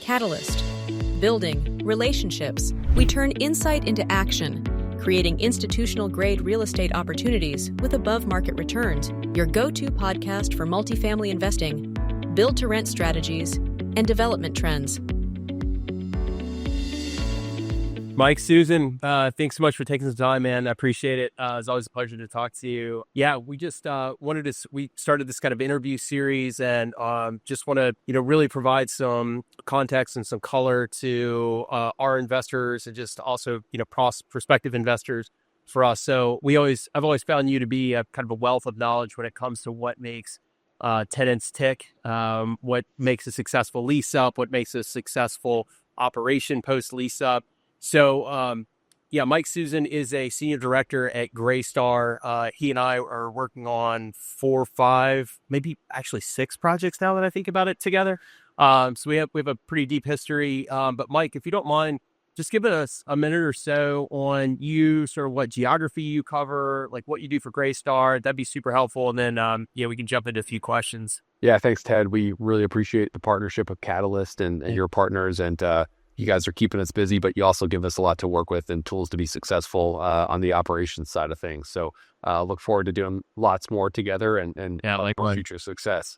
Catalyst. Building relationships. We turn insight into action, creating institutional-grade real estate opportunities with above-market returns. Your go-to podcast for multifamily investing, build-to-rent strategies, and development trends. Mike, Susan, thanks so much for taking some time, man. I appreciate it. It's always a pleasure to talk to you. Yeah, we just we started this kind of interview series and just want to, really provide some context and some color to our investors and just also, prospective investors for us. So I've always found you to be a kind of a wealth of knowledge when it comes to what makes tenants tick, what makes a successful lease up, what makes a successful operation post lease up. So, Mike Susan is a senior director at Greystar. He and I are working on 4 or 5, maybe actually 6 projects now that I think about it together. So we have a pretty deep history. But Mike, if you don't mind, just give us a minute or so on you, sort of what geography you cover, like what you do for Greystar. That'd be super helpful. And then, we can jump into a few questions. Yeah, thanks, Ted. We really appreciate the partnership of Catalyst and your partners. And you guys are keeping us busy, but you also give us a lot to work with and tools to be successful on the operations side of things. So look forward to doing lots more together and future success.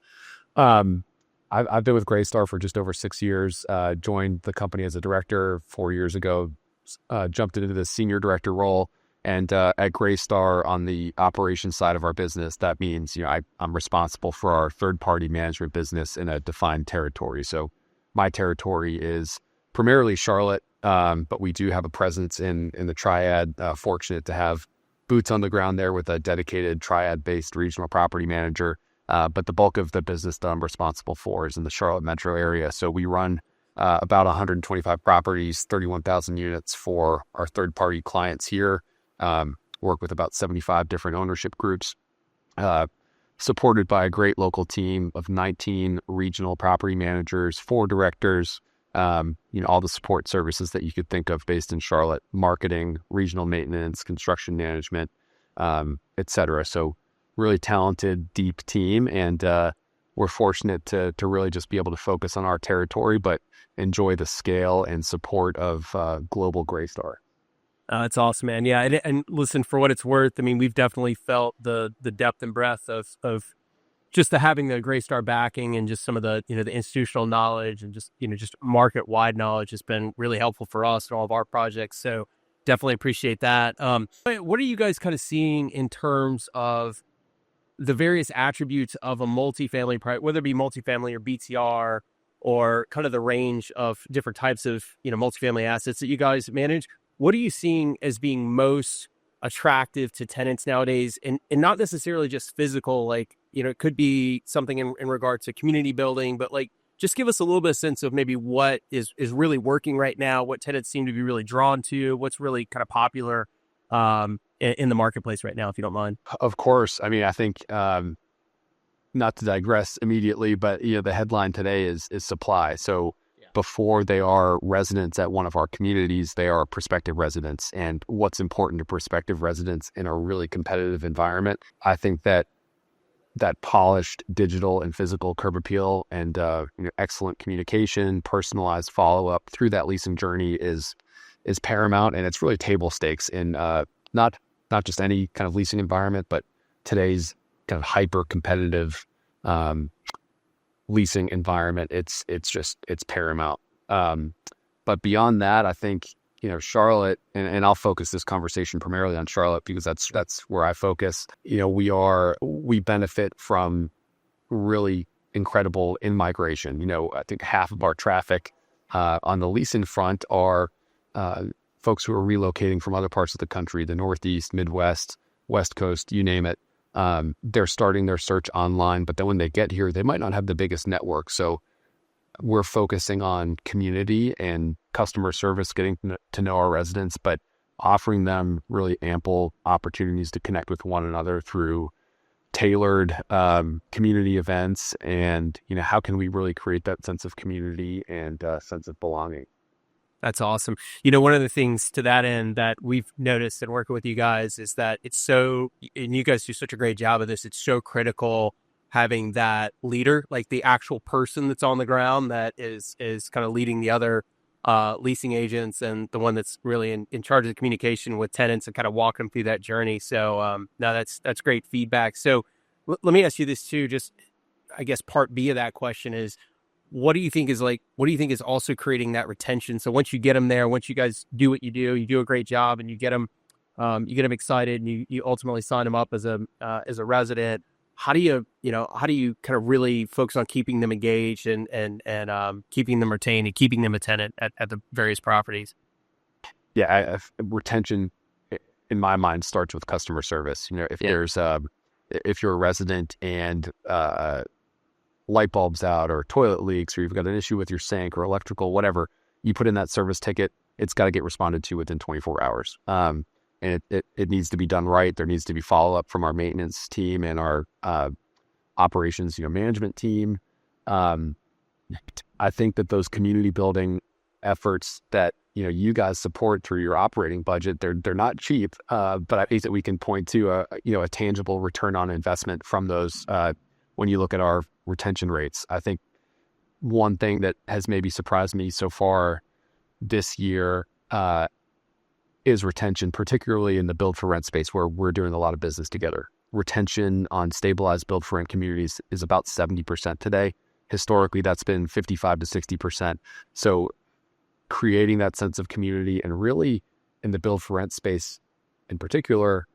I've been with Greystar for just over 6 years, joined the company as a director 4 years ago, jumped into the senior director role. And at Greystar on the operations side of our business, that means, I'm responsible for our third-party management business in a defined territory. So my territory is primarily Charlotte, but we do have a presence in the Triad. Fortunate to have boots on the ground there with a dedicated Triad-based regional property manager. But the bulk of the business that I'm responsible for is in the Charlotte metro area. So we run about 125 properties, 31,000 units for our third-party clients here. Work with about 75 different ownership groups, supported by a great local team of 19 regional property managers, 4 directors, all the support services that you could think of based in Charlotte, marketing, regional maintenance, construction management, et cetera. So really talented, deep team. And we're fortunate to really just be able to focus on our territory, but enjoy the scale and support of global Greystar. It's awesome, man. Yeah. And listen, for what it's worth, I mean, we've definitely felt the depth and breadth of just having the Greystar backing and just some of the, the institutional knowledge and just, just market wide knowledge has been really helpful for us and all of our projects. So definitely appreciate that. What are you guys kind of seeing in terms of the various attributes of a multifamily, whether it be multifamily or BTR or kind of the range of different types of, multifamily assets that you guys manage? What are you seeing as being most attractive to tenants nowadays, and not necessarily just physical, it could be something in regard to community building, but just give us a little bit of sense of maybe what is really working right now, what tenants seem to be really drawn to, what's really kind of popular in the marketplace right now, if you don't mind. Of course. I mean, I think not to digress immediately, but the headline today is supply. So before they are residents at one of our communities, they are prospective residents. And what's important to prospective residents in a really competitive environment, I think that polished digital and physical curb appeal and excellent communication, personalized follow-up through that leasing journey is paramount. And it's really table stakes in not just any kind of leasing environment, but today's kind of hyper competitive leasing environment. It's paramount. But beyond that, I think, Charlotte, and I'll focus this conversation primarily on Charlotte because that's where I focus. We benefit from really incredible in-migration. I think half of our traffic on the leasing front are folks who are relocating from other parts of the country, the Northeast, Midwest, West Coast, you name it. They're starting their search online, but then when they get here, they might not have the biggest network. So we're focusing on community and customer service, getting to know our residents, but offering them really ample opportunities to connect with one another through tailored community events. And, how can we really create that sense of community and sense of belonging? That's awesome. One of the things to that end that we've noticed in working with you guys is that it's so, and you guys do such a great job of this, it's so critical having that leader, like the actual person that's on the ground that is kind of leading the other leasing agents and the one that's really in charge of the communication with tenants and kind of walk them through that journey. So no, that's great feedback. So let me ask you this too, just I guess part B of that question is, what do you think is also creating that retention? So once you get them there, once you guys do what you do a great job and you get them excited and you ultimately sign them up as a resident. How do you kind of really focus on keeping them engaged and keeping them retained and keeping them a tenant at the various properties? Yeah, retention in my mind starts with customer service. If if you're a resident and light bulbs out or toilet leaks or you've got an issue with your sink or electrical, whatever, you put in that service ticket, it's got to get responded to within 24 hours. And it needs to be done right. There needs to be follow-up from our maintenance team and our operations management team. I think that those community building efforts that you guys support through your operating budget, they're not cheap, but I think that we can point to a tangible return on investment from those when you look at our retention rates. I think one thing that has maybe surprised me so far this year is retention, particularly in the build for rent space where we're doing a lot of business together. Retention on stabilized build for rent communities is about 70% today. Historically, that's been 55 to 60%. So creating that sense of community and really in the build for rent space in particular,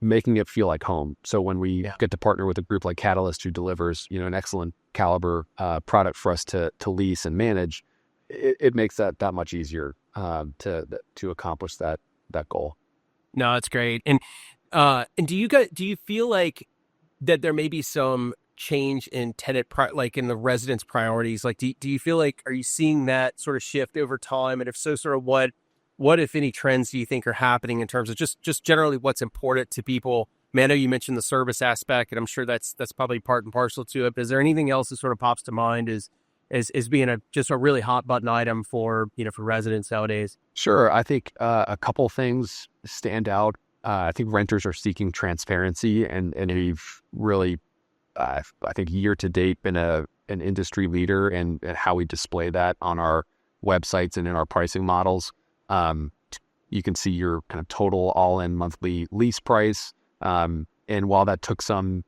making it feel like home. So when we get to partner with a group like Catalyst who delivers, an excellent caliber product for us to lease and manage, it makes that much easier to accomplish that goal. No, that's great. And do you feel like that there may be some change in tenant like in the residents' priorities? Like, do you feel like, are you seeing that sort of shift over time? And if so, sort of what if any trends do you think are happening in terms of just generally what's important to people? I mean, I know you mentioned the service aspect, and I'm sure that's probably part and parcel to it. But is there anything else that sort of pops to mind as being just a really hot button item for residents nowadays? Sure. I think a couple things stand out. I think renters are seeking transparency, and we've really, I think year to date, been an industry leader in how we display that on our websites and in our pricing models. You can see your kind of total all-in monthly lease price. And while that took some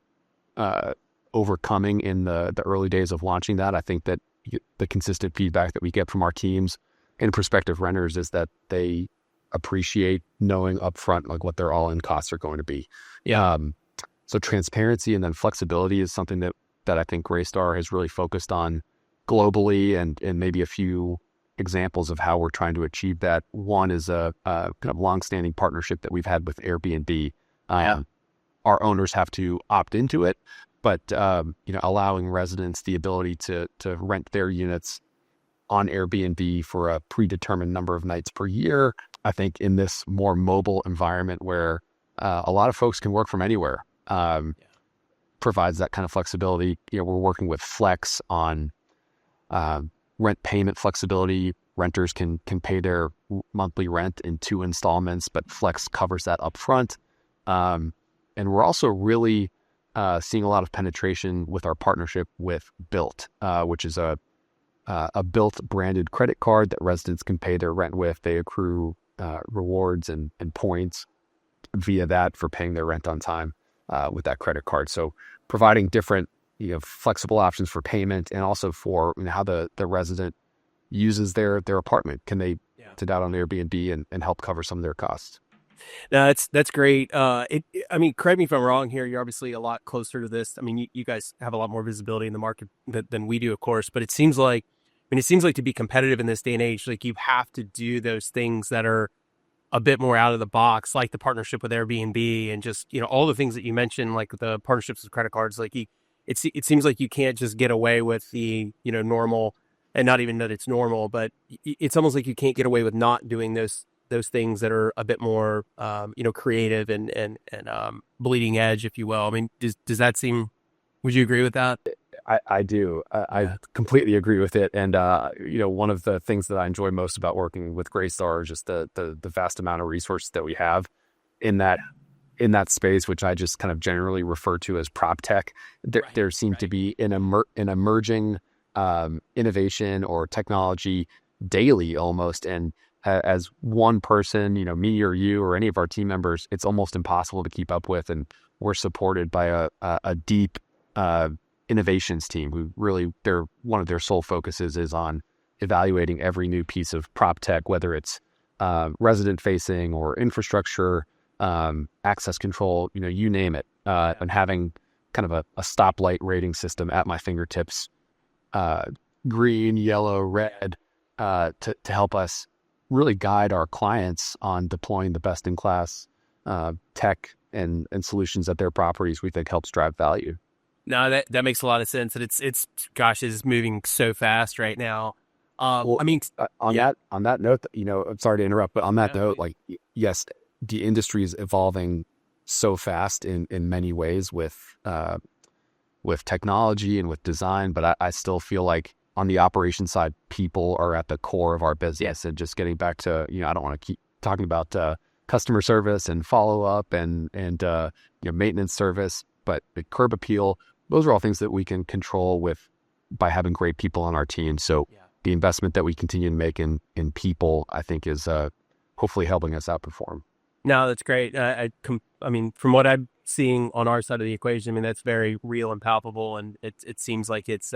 overcoming in the early days of launching that, I think that the consistent feedback that we get from our teams and prospective renters is that they appreciate knowing upfront like what their all-in costs are going to be. So transparency and then flexibility is something that I think Greystar has really focused on globally, and maybe a few examples of how we're trying to achieve that. One is a kind of longstanding partnership that we've had with Airbnb. Our owners have to opt into it, but allowing residents the ability to rent their units on Airbnb for a predetermined number of nights per year. I think in this more mobile environment where a lot of folks can work from anywhere, provides that kind of flexibility. We're working with Flex on rent payment flexibility. Renters can pay their monthly rent in 2 installments, but Flex covers that up front. And we're also really seeing a lot of penetration with our partnership with Built, which is a Built branded credit card that residents can pay their rent with. They accrue rewards and points via that for paying their rent on time with that credit card. So providing different flexible options for payment, and also for how the resident uses their apartment. Can they sit out on Airbnb and help cover some of their costs? No, that's great. I mean, correct me if I'm wrong here. You're obviously a lot closer to this. I mean, you guys have a lot more visibility in the market than we do, of course. But it seems like to be competitive in this day and age, like you have to do those things that are a bit more out of the box, like the partnership with Airbnb and just all the things that you mentioned, like the partnerships with credit cards. Like it seems like you can't just get away with the normal, and not even that it's normal, but it's almost like you can't get away with not doing those things that are a bit more creative and bleeding edge, if you will. I mean, does that seem? Would you agree with that? I do. I completely agree with it. And one of the things that I enjoy most about working with Greystar is just the vast amount of resources that we have. In that in that space, which I just kind of generally refer to as proptech, there seemed to be an emerging innovation or technology daily almost. And as one person, me or you or any of our team members, it's almost impossible to keep up with. And we're supported by a deep innovations team who really one of their sole focuses is on evaluating every new piece of prop tech, whether it's resident facing or infrastructure, access control, you name it, and having kind of a stoplight rating system at my fingertips, green, yellow, red, to help us really guide our clients on deploying the best in class tech and solutions at their properties. We think helps drive value. No, that makes a lot of sense, and it's moving so fast right now. Well, I mean, on that note, I'm sorry to interrupt, but on that note, like, yes, the industry is evolving so fast in many ways with technology and with design, but I still feel like on the operations side, people are at the core of our business. And just getting back to, I don't want to keep talking about customer service and follow up and maintenance service, but the curb appeal, those are all things that we can control by having great people on our team. So the investment that we continue to make in people, I think, is hopefully helping us outperform. No, that's great. I mean, from what I'm seeing on our side of the equation, I mean, that's very real and palpable. And it seems like it's,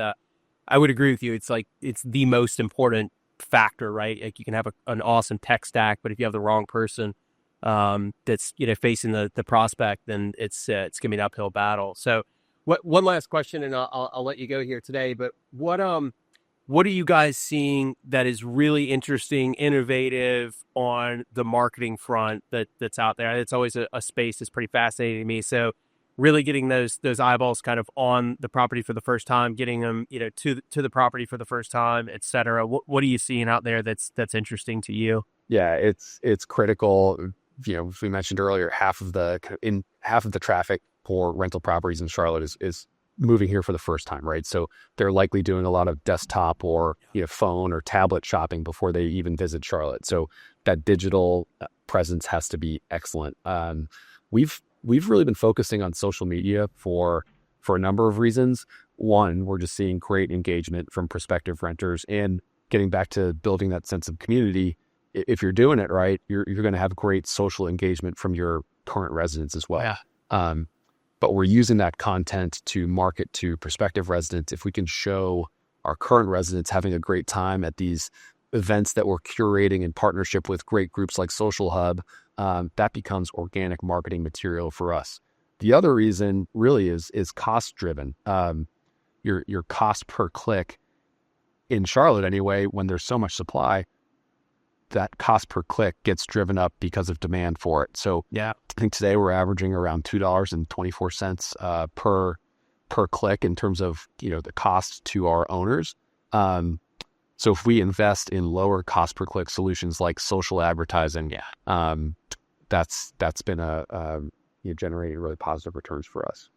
I would agree with you. It's like, it's the most important factor, right? Like, you can have an awesome tech stack, but if you have the wrong person that's, facing the prospect, then it's going to be an uphill battle. So one last question, and I'll let you go here today, but what are you guys seeing that is really interesting, innovative on the marketing front that's out there? It's always a space that's pretty fascinating to me. So really getting those eyeballs kind of on the property for the first time, getting them, to the property for the first time, et cetera. What are you seeing out there that's interesting to you? Yeah, it's critical. As we mentioned earlier, half of the traffic for rental properties in Charlotte is moving here for the first time, right? So they're likely doing a lot of desktop or phone or tablet shopping before they even visit Charlotte. So that digital presence has to be excellent. We've really been focusing on social media for a number of reasons. One, we're just seeing great engagement from prospective renters, and getting back to building that sense of community. If you're doing it right, you're going to have great social engagement from your current residents as well. Yeah. But we're using that content to market to prospective residents. If we can show our current residents having a great time at these events that we're curating in partnership with great groups like Social Hub, that becomes organic marketing material for us. The other reason really is cost driven. Your cost per click in Charlotte anyway, when there's so much supply, that cost per click gets driven up because of demand for it. So I think today we're averaging around $2.24 per click in terms of the cost to our owners. So if we invest in lower cost per click solutions like social advertising, that's been generating really positive returns for us.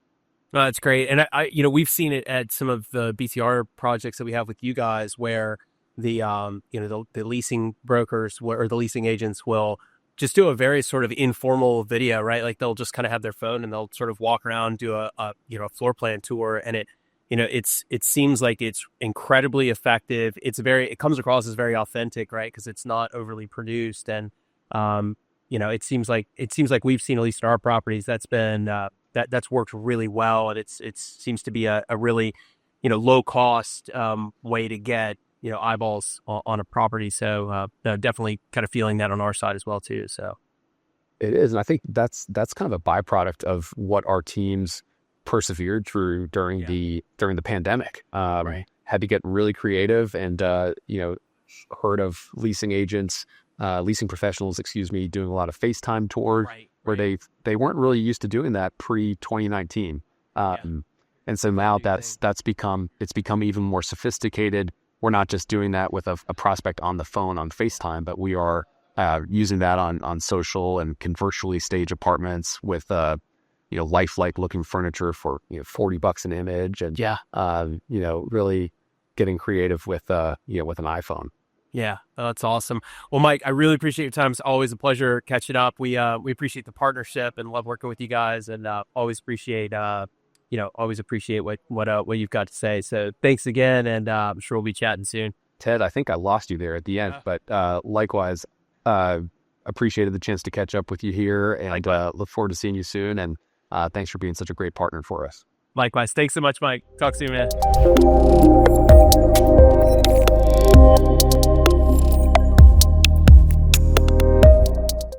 That's great. And I we've seen it at some of the BTR projects that we have with you guys, where the leasing brokers or the leasing agents will just do a very sort of informal video, right? Like, they'll just kind of have their phone and they'll sort of walk around, do a floor plan tour, and it seems like it's incredibly effective. It comes across as very authentic, right? Because it's not overly produced, and it seems like we've seen, at least in our properties, that's been that's worked really well, and it seems to be a really low cost way to get eyeballs on a property. So definitely kind of feeling that on our side as well too. So it is, and I think that's kind of a byproduct of what our teams persevered through during the pandemic. Right. Had to get really creative, and heard of leasing professionals, doing a lot of FaceTime tours, where they weren't really used to doing that pre-2019. And so now it's become even more sophisticated. We're not just doing that with a prospect on the phone on FaceTime, but we are using that on social, and can virtually stage apartments with lifelike looking furniture for $40 an image, and really getting creative with an iPhone. Yeah, that's awesome. Well, Mike, I really appreciate your time. It's always a pleasure catching up. We appreciate the partnership and love working with you guys, and always appreciate always appreciate what you've got to say. So thanks again, and I'm sure we'll be chatting soon. Ted, I think I lost you there at the end, but likewise, appreciated the chance to catch up with you here, and look forward to seeing you soon. And thanks for being such a great partner for us. Likewise. Thanks so much, Mike. Talk soon, man.